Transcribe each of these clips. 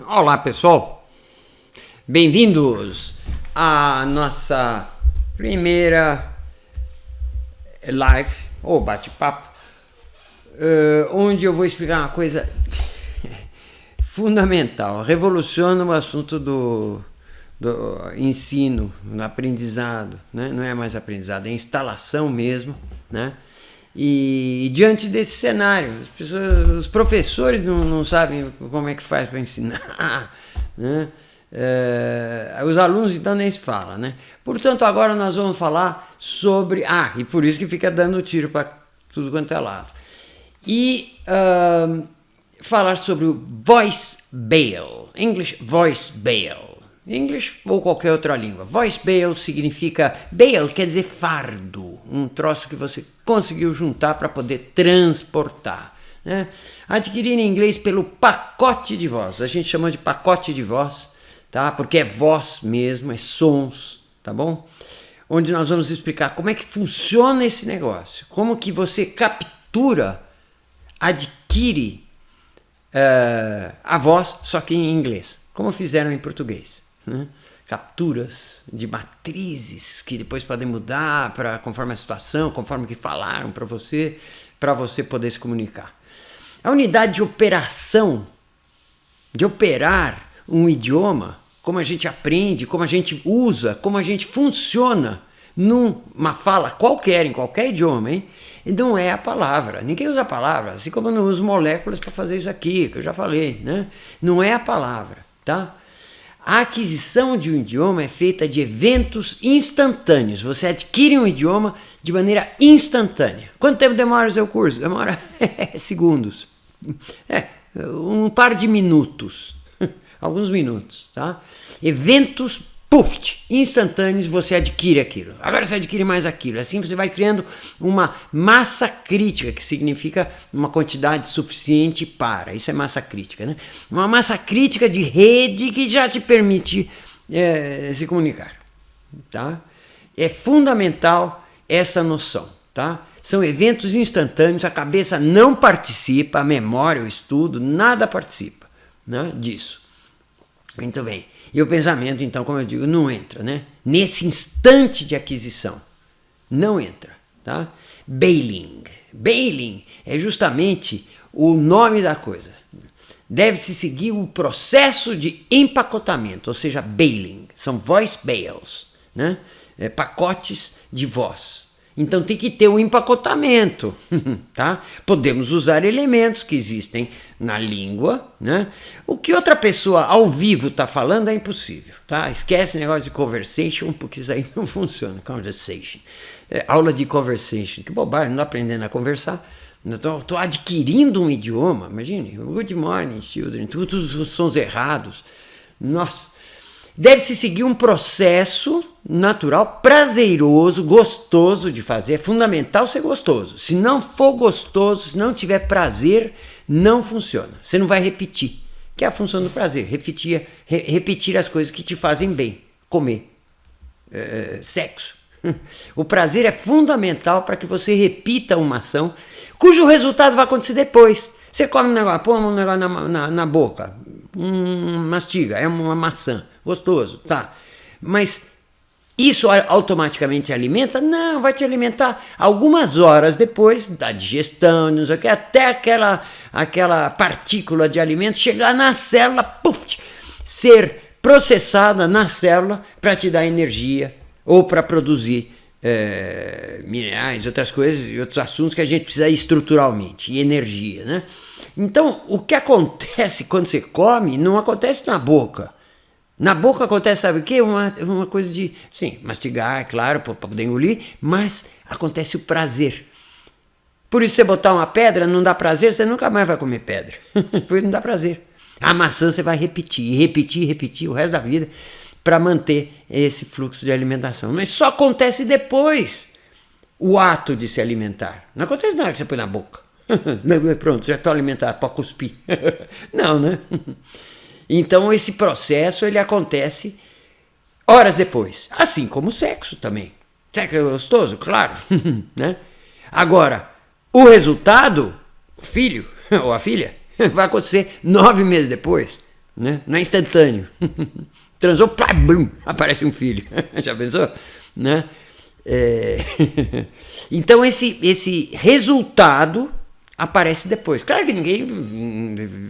Olá, pessoal. Bem-vindos à nossa primeira live ou bate-papo, onde eu vou explicar uma coisa fundamental, revoluciona o assunto do ensino, do aprendizado, né? Não é mais aprendizado, é instalação mesmo, né? E diante desse cenário, os professores não sabem como é que faz para ensinar, né? Os alunos então nem se fala, né? Portanto, agora nós vamos falar sobre... e por isso que fica dando tiro para tudo quanto é lado. E falar sobre o voice bail, English voice bail. English ou qualquer outra língua. Voice bail significa... Bail quer dizer fardo, um troço que você conseguiu juntar para poder transportar, né? Adquirir em inglês pelo pacote de voz. A gente chama de pacote de voz, tá? Porque é voz mesmo, é sons, tá bom? Onde nós vamos explicar como é que funciona esse negócio. Como que você captura, adquire a voz, só que em inglês. Como fizeram em português. Né? Capturas de matrizes que depois podem mudar conforme a situação, conforme que falaram para você poder se comunicar. A unidade de operação, de operar um idioma, como a gente aprende, como a gente usa, como a gente funciona numa fala qualquer, em qualquer idioma, hein? E não é a palavra. Ninguém usa a palavra, assim como eu não uso moléculas para fazer isso aqui, que eu já falei, né? Não é a palavra, tá? A aquisição de um idioma é feita de eventos instantâneos. Você adquire um idioma de maneira instantânea. Quanto tempo demora o seu curso? Demora segundos. Um par de minutos. Alguns minutos, tá? Eventos, instantâneos, você adquire aquilo. Agora você adquire mais aquilo. Assim você vai criando uma massa crítica, que significa uma quantidade suficiente para. Isso é massa crítica, né? Uma massa crítica de rede que já te permite se comunicar, tá? É fundamental essa noção, tá? São eventos instantâneos, a cabeça não participa, a memória, o estudo, nada participa, né, disso. Muito bem. E o pensamento, então, como eu digo, não entra, né? Nesse instante de aquisição, não entra, tá? Bailing. Bailing é justamente o nome da coisa. Deve-se seguir o processo de empacotamento, ou seja, bailing. São voice bails, né? Pacotes de voz. Então tem que ter um empacotamento, tá? Podemos usar elementos que existem na língua, né? O que outra pessoa ao vivo está falando é impossível, tá? Esquece o negócio de conversation, porque isso aí não funciona. Conversation. Aula de conversation. Que bobagem, não estou aprendendo a conversar. Estou adquirindo um idioma. Imagine, good morning, children. Todos os sons errados. Nossa. Deve-se seguir um processo natural, prazeroso, gostoso de fazer. É fundamental ser gostoso. Se não for gostoso, se não tiver prazer, não funciona. Você não vai repetir, que é a função do prazer. Repetir as coisas que te fazem bem. Comer, sexo. O prazer é fundamental para que você repita uma ação cujo resultado vai acontecer depois. Você come um negócio, põe um negócio na boca, mastiga, é uma maçã. Gostoso, tá. Mas isso automaticamente alimenta? Não, vai te alimentar algumas horas depois da digestão, não sei o que, até aquela partícula de alimento chegar na célula, ser processada na célula para te dar energia ou para produzir minerais, outras coisas e outros assuntos que a gente precisa estruturalmente, e energia, né? Então, o que acontece quando você come não acontece na boca. Na boca acontece, sabe o quê? Uma coisa de, sim, mastigar, claro, para poder engolir, mas acontece o prazer. Por isso, você botar uma pedra, não dá prazer, você nunca mais vai comer pedra. Porque não dá prazer. A maçã você vai repetir o resto da vida para manter esse fluxo de alimentação. Mas só acontece depois o ato de se alimentar. Não acontece na hora que você põe na boca. Pronto, já estou alimentado, pode cuspir. Não, né? Então esse processo ele acontece horas depois, assim como o sexo também. Sexo é gostoso? Claro, né? Agora, O resultado, o filho ou a filha, vai acontecer 9 meses depois, né? Não é instantâneo. Transou, plá, brum, aparece um filho. Já pensou? Né? Então esse resultado aparece depois. Claro que ninguém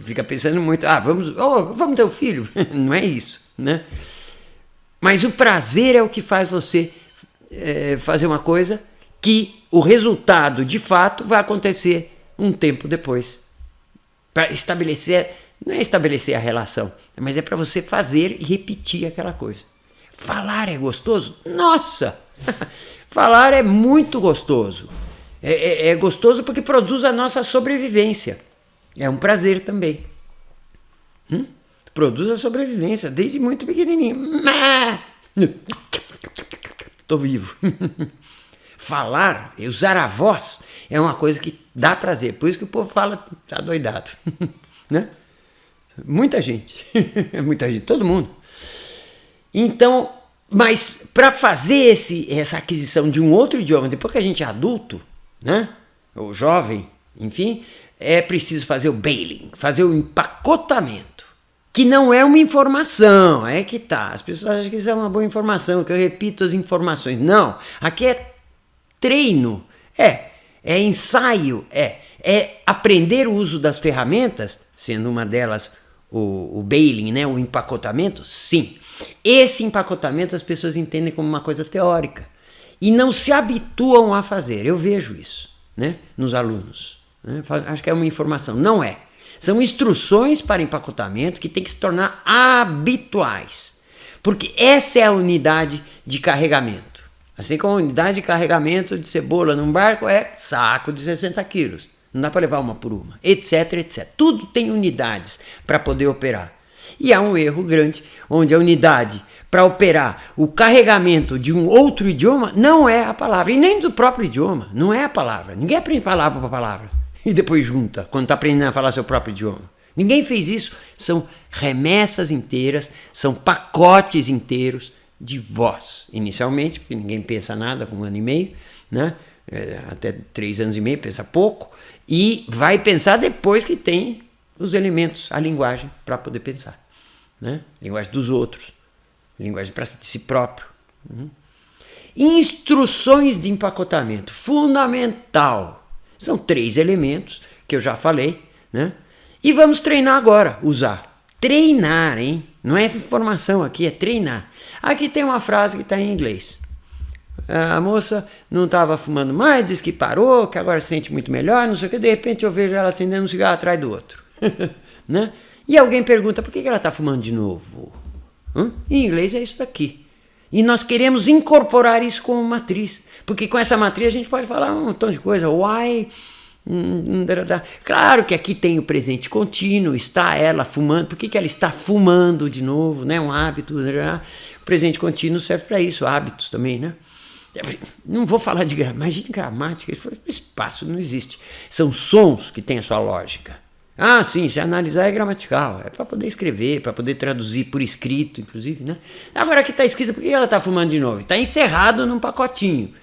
fica pensando muito, vamos ter um filho. Não é isso, né? Mas o prazer é o que faz você fazer uma coisa que o resultado de fato vai acontecer um tempo depois. Para estabelecer, não é estabelecer a relação, mas é para você fazer e repetir aquela coisa. Falar é gostoso? Nossa! Falar é muito gostoso. É gostoso porque produz a nossa sobrevivência. É um prazer também. Produz a sobrevivência desde muito pequenininho. Tô vivo. Falar, usar a voz, é uma coisa que dá prazer. Por isso que o povo fala, tá doidado. Né? Muita gente, todo mundo. Então, mas para fazer essa aquisição de um outro idioma, depois que a gente é adulto, né? Ou jovem, enfim, é preciso fazer o bailing, fazer o empacotamento, que não é uma informação, é que tá. As pessoas acham que isso é uma boa informação, que eu repito as informações. Não, aqui é treino, é ensaio, é aprender o uso das ferramentas, sendo uma delas o bailing, né, o empacotamento, sim. Esse empacotamento as pessoas entendem como uma coisa teórica e não se habituam a fazer. Eu vejo isso, né, nos alunos. Né? Acho que é uma informação. Não é. São instruções para empacotamento que tem que se tornar habituais. Porque essa é a unidade de carregamento. Assim como a unidade de carregamento de cebola num barco é saco de 60 quilos. Não dá para levar uma por uma, etc, etc. Tudo tem unidades para poder operar. E há um erro grande, onde a unidade para operar o carregamento de um outro idioma não é a palavra, e nem do próprio idioma, não é a palavra. Ninguém aprende palavra por palavra e depois junta, quando está aprendendo a falar seu próprio idioma. Ninguém fez isso. São remessas inteiras, são pacotes inteiros de voz, inicialmente, porque ninguém pensa nada com 1 ano e meio, né? Até 3 anos e meio, pensa pouco, e vai pensar depois que tem os elementos, a linguagem para poder pensar, né? Linguagem dos outros, linguagem para si próprio. Instruções de empacotamento, fundamental. São 3 elementos que eu já falei, né? E vamos treinar agora, usar. Treinar, hein? Não é informação aqui, é treinar. Aqui tem uma frase que está em inglês. A moça não estava fumando mais, disse que parou, que agora se sente muito melhor, não sei o que. De repente eu vejo ela acendendo um cigarro atrás do outro. Né? E alguém pergunta, por que ela está fumando de novo? Em inglês é isso daqui. E nós queremos incorporar isso como matriz. Porque com essa matriz a gente pode falar um montão de coisa. Why? Claro que aqui tem o presente contínuo, está ela fumando. Por que ela está fumando de novo? Né? Um hábito. O presente contínuo serve para isso, hábitos também, né? Não vou falar de gramática, imagine gramática, espaço não existe. São sons que têm a sua lógica. Ah, sim, se analisar é gramatical, é para poder escrever, para poder traduzir por escrito, inclusive, né? Agora aqui está escrito, por que ela está fumando de novo? Está encerrado num pacotinho,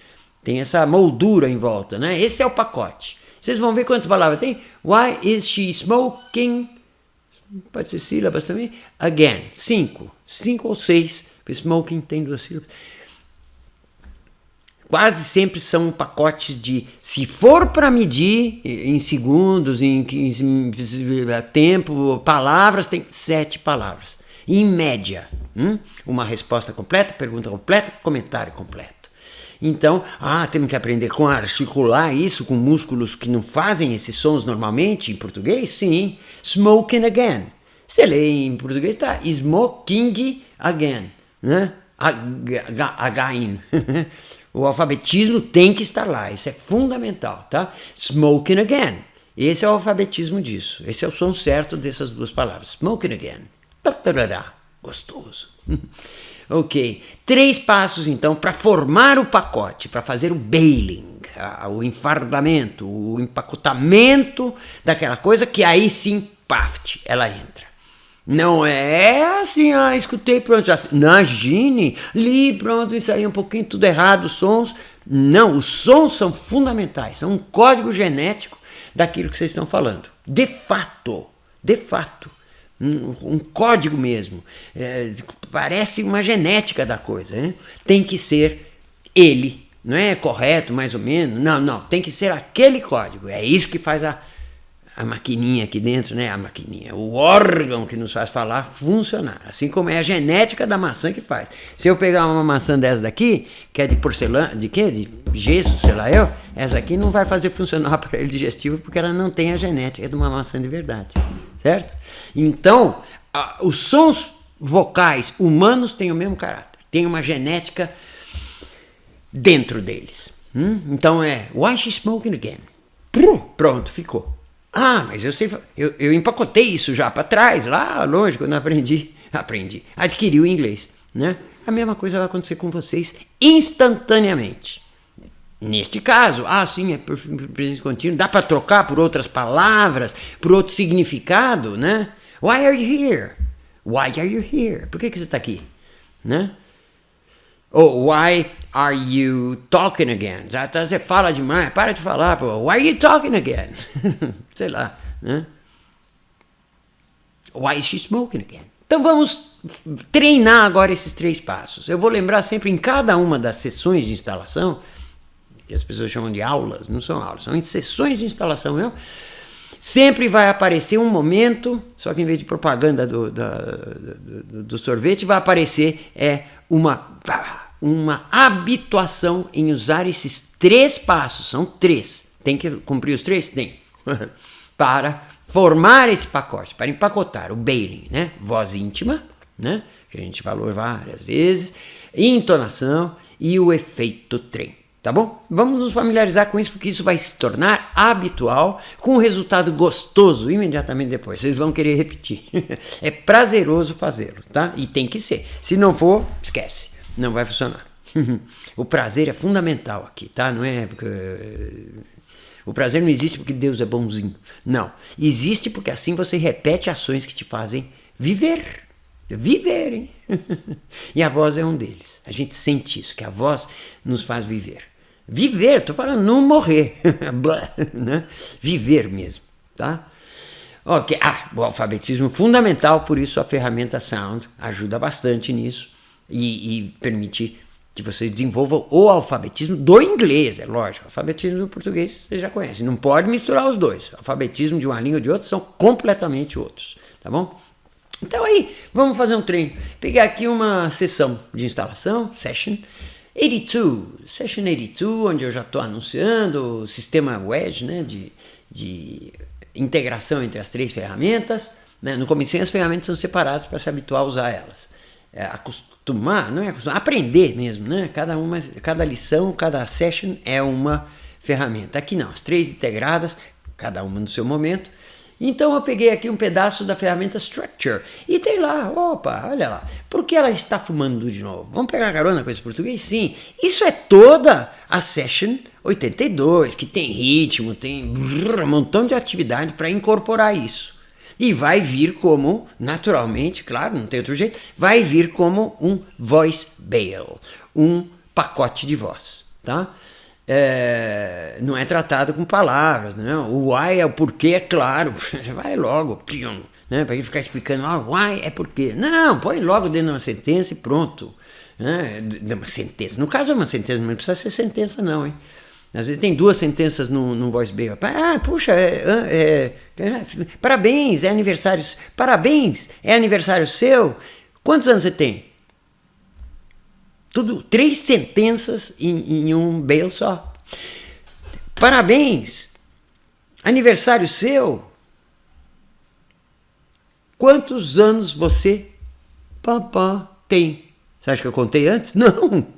tem essa moldura em volta, né? Esse é o pacote. Vocês vão ver quantas palavras tem. Why is she smoking? Pode ser sílabas também. Again, 5 ou 6. Smoking tem 2 sílabas. Quase sempre são pacotes de, se for para medir em segundos, em tempo, palavras, tem 7 palavras. Em média, uma resposta completa, pergunta completa, comentário completo. Então, temos que aprender com articular isso com músculos que não fazem esses sons normalmente em português? Sim. Smoking again. Você lê em português, está smoking again, né? Again. O alfabetismo tem que estar lá, isso é fundamental, tá? Smoking again. Esse é o alfabetismo disso. Esse é o som certo dessas 2 palavras. Smoking again. Gostoso. Ok. 3 passos, então, para formar o pacote, para fazer o bailing, o enfardamento, o empacotamento daquela coisa que aí sim, paft, ela entra. Não é assim, escutei, pronto, já. Imagine, li, pronto, isso aí um pouquinho tudo errado, os sons. Não, os sons são fundamentais, são um código genético daquilo que vocês estão falando. De fato, um código mesmo. Parece uma genética da coisa, né? Tem que ser ele, não é correto, mais ou menos? Não, tem que ser aquele código. É isso que faz a maquininha aqui dentro, né? A maquininha, o órgão que nos faz falar funcionar. Assim como é a genética da maçã que faz. Se eu pegar uma maçã dessa daqui, que é de porcelana, de quê? De gesso, sei lá eu, essa aqui não vai fazer funcionar o aparelho digestivo porque ela não tem a genética de uma maçã de verdade, certo? Então, os sons vocais humanos têm o mesmo caráter, tem uma genética dentro deles. Então why she smoking again? Pronto, ficou. Mas eu sei, eu empacotei isso já para trás, lá longe, quando eu aprendi, adquiri o inglês, né? A mesma coisa vai acontecer com vocês instantaneamente. Neste caso, sim, é presente contínuo, dá para trocar por outras palavras, por outro significado, né? Why are you here? Why are you here? Por que você está aqui? Né? Ou why are you talking again? Você fala demais, para de falar, pô. Why are you talking again? Sei lá, né? Why is she smoking again? Então vamos treinar agora esses 3 passos. Eu vou lembrar sempre em cada uma das sessões de instalação, que as pessoas chamam de aulas, não são aulas, são sessões de instalação mesmo. Sempre vai aparecer um momento, só que em vez de propaganda do sorvete, vai aparecer uma habituação em usar esses 3 passos. São 3. Tem que cumprir os 3? Tem. Para formar esse pacote, para empacotar o bailing, né? Voz íntima, né? Que a gente falou várias vezes, entonação e o efeito trem. Tá bom? Vamos nos familiarizar com isso, porque isso vai se tornar habitual, com um resultado gostoso imediatamente depois. Vocês vão querer repetir. É prazeroso fazê-lo, tá? E tem que ser. Se não for, esquece. Não vai funcionar. O prazer é fundamental aqui, tá? Não é porque... O prazer não existe porque Deus é bonzinho. Não. Existe porque assim você repete ações que te fazem viver. Viver, hein? E a voz é um deles. A gente sente isso, que a voz nos faz viver. Viver, tô falando não morrer. Né? Viver mesmo, tá? Ok. O alfabetismo fundamental, por isso a ferramenta Sound ajuda bastante nisso e permite que vocês desenvolvam o alfabetismo do inglês, é lógico. O alfabetismo do português vocês já conhecem. Não pode misturar os dois. O alfabetismo de uma língua e de outra são completamente outros, tá bom? Então aí, vamos fazer um treino. Pegar aqui uma sessão de instalação, Session 82, onde eu já estou anunciando o sistema Wedge, né, de integração entre as 3 ferramentas. Né? No começo as ferramentas são separadas para se habituar a usar elas. Aprender mesmo, né? Cada lição, cada session é uma ferramenta. Aqui não, as 3 integradas, cada uma no seu momento. Então eu peguei aqui um pedaço da ferramenta Structure e tem lá, olha lá, por que ela está fumando de novo? Vamos pegar carona com esse português? Sim, isso é toda a Session 82, que tem ritmo, tem um montão de atividade para incorporar isso. E vai vir como, naturalmente, claro, não tem outro jeito, vai vir como um voice bail, um pacote de voz, tá? Não é tratado com palavras, não. O why é o porquê, é claro. Você vai logo, né? Para ficar explicando, why é porquê. Não, põe logo dentro de uma sentença e pronto. Né? De uma sentença. No caso é uma sentença, mas não precisa ser sentença, não, hein? Às vezes tem 2 sentenças num voice bail. Parabéns, é aniversário. Parabéns, é aniversário seu. Quantos anos você tem? Tudo 3 sentenças em um bail só. Parabéns, aniversário seu. Quantos anos você, papá, tem? Você acha que eu contei antes? Não.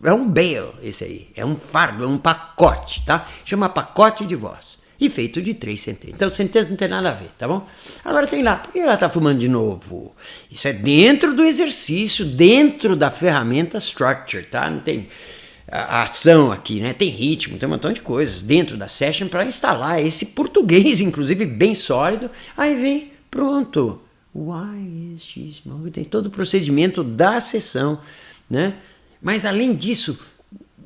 É um bail esse aí. É um fardo, é um pacote, tá? Chama pacote de voz. E feito de 3 sentenças. Então, sentença não tem nada a ver, tá bom? Agora tem lá, por que ela tá fumando de novo? Isso é dentro do exercício, dentro da ferramenta Structure, tá? Não tem a ação aqui, né? Tem ritmo, tem um montão de coisas dentro da session para instalar esse português, inclusive, bem sólido. Aí vem, pronto. Why is she smoking? Tem todo o procedimento da sessão, né? Mas além disso,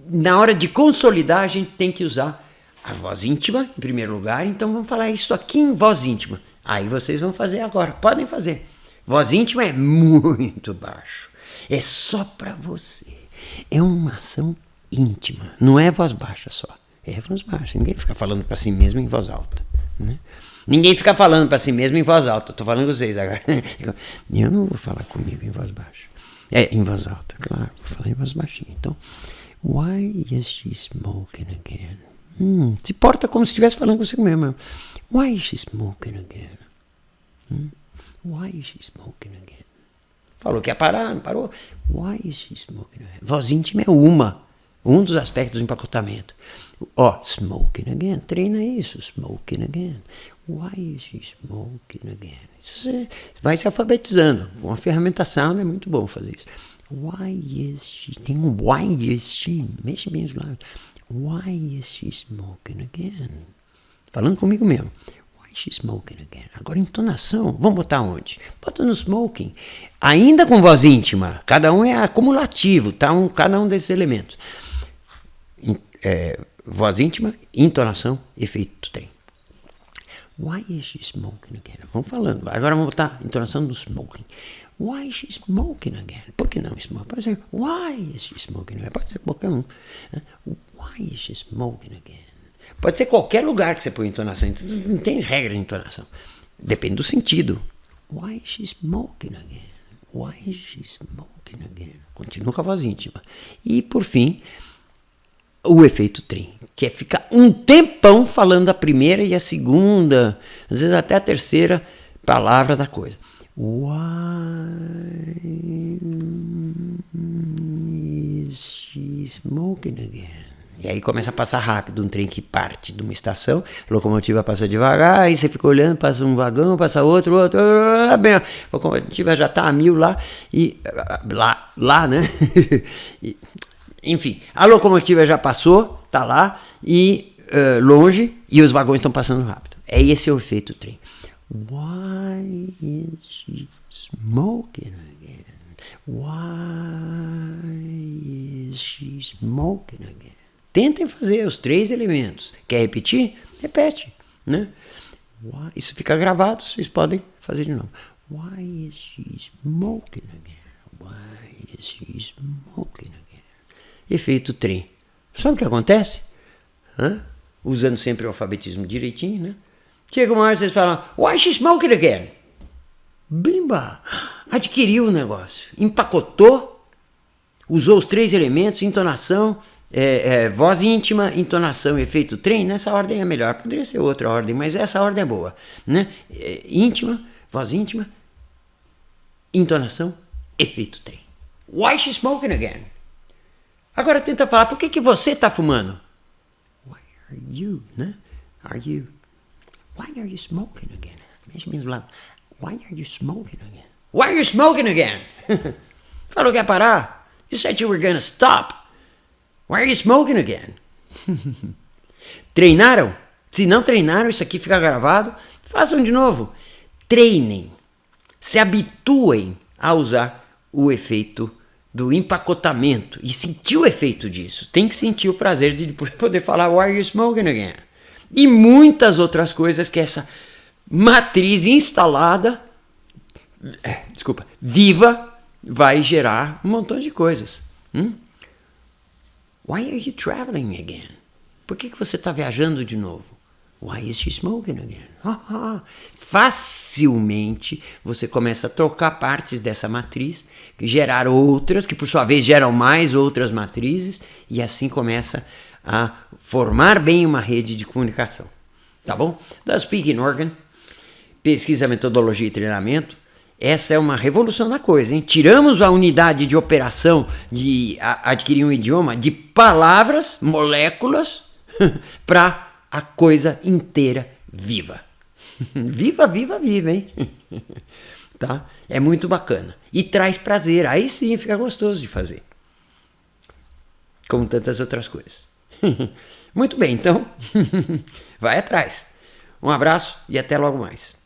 na hora de consolidar, a gente tem que usar a voz íntima, em primeiro lugar. Então vamos falar isso aqui em voz íntima. Aí vocês vão fazer agora, podem fazer. Voz íntima é muito baixo. É só para você. É uma ação íntima. Não é voz baixa só. É voz baixa. Ninguém fica falando para si mesmo em voz alta, né? Ninguém fica falando para si mesmo em voz alta. Estou falando com vocês agora. Eu não vou falar comigo em voz baixa. Em voz alta, claro. Vou falar em voz baixinha. Então, why is she smoking again? Se porta como se estivesse falando consigo mesmo. Why is she smoking again? Why is she smoking again? Falou que ia parar, não parou. Why is she smoking again? Voz íntima é um dos aspectos do empacotamento. Smoking again. Treina isso. Smoking again. Why is she smoking again? Você vai se alfabetizando. Com a ferramentação é muito bom fazer isso. Why is she? Tem um why is she. Mexe bem os lábios. Why is she smoking again? Falando comigo mesmo. Why is she smoking again? Agora, entonação. Vamos botar onde? Bota no smoking. Ainda com voz íntima. Cada um é acumulativo, tá? Cada um desses elementos. Voz íntima, entonação, efeito trem. Why is she smoking again? Vamos falando. Agora vamos botar entonação no smoking. Why is she smoking again? Por que não smoking? Pode ser why is she smoking again? Pode ser qualquer um. Why is she smoking again? Pode ser qualquer lugar que você põe entonação. Então, não tem regra de entonação. Depende do sentido. Why is she smoking again? Why is she smoking again? Continua com a voz íntima. E, por fim, o efeito trem, que é ficar um tempão falando a primeira e a segunda, às vezes até a terceira palavra da coisa. Why is she smoking again? E aí começa a passar rápido, um trem que parte de uma estação, a locomotiva passa devagar, aí você fica olhando, passa um vagão, passa outro, bem, a locomotiva já está a 1000 lá, e lá, né? Enfim, a locomotiva já passou, está lá, e longe, e os vagões estão passando rápido. Esse é o efeito trem. Why is she smoking again? Why is she smoking again? Tentem fazer os 3 elementos. Quer repetir? Repete, né? Isso fica gravado, vocês podem fazer de novo. Why is she smoking again? Why is she smoking again? Efeito trem. Sabe o que acontece? Usando sempre o alfabetismo direitinho, né? Chega uma hora e vocês falam, why is she smoking again? Bimba! Adquiriu o negócio. Empacotou, usou os 3 elementos, entonação, voz íntima, entonação e efeito trem. Nessa ordem é melhor. Poderia ser outra ordem, mas essa ordem é boa, né? Íntima, voz íntima, entonação, efeito trem. Why is she smoking again? Agora tenta falar, por que você está fumando? Why are you, né? Why are you smoking again? Mexe bem do lado. Why are you smoking again? Why are you smoking again? Falou que ia parar? You said you were gonna stop. Why are you smoking again? Treinaram? Se não treinaram, isso aqui fica gravado. Façam de novo. Treinem. Se habituem a usar o efeito do empacotamento e sentir o efeito disso. Tem que sentir o prazer de poder falar why are you smoking again? E muitas outras coisas que essa matriz instalada, viva, vai gerar um montão de coisas. Why are you traveling again? Por que você está viajando de novo? Why is she smoking again? Facilmente você começa a trocar partes dessa matriz, gerar outras, que por sua vez geram mais outras matrizes, e assim começa a formar bem uma rede de comunicação. Tá bom? Da Speaking Organ, pesquisa, metodologia e treinamento. Essa é uma revolução na coisa, hein? Tiramos a unidade de operação de adquirir um idioma de palavras, moléculas, para a coisa inteira viva. Viva, hein? Tá? É muito bacana. E traz prazer. Aí sim fica gostoso de fazer. Como tantas outras coisas. Muito bem, então. Vai atrás. Um abraço e até logo mais.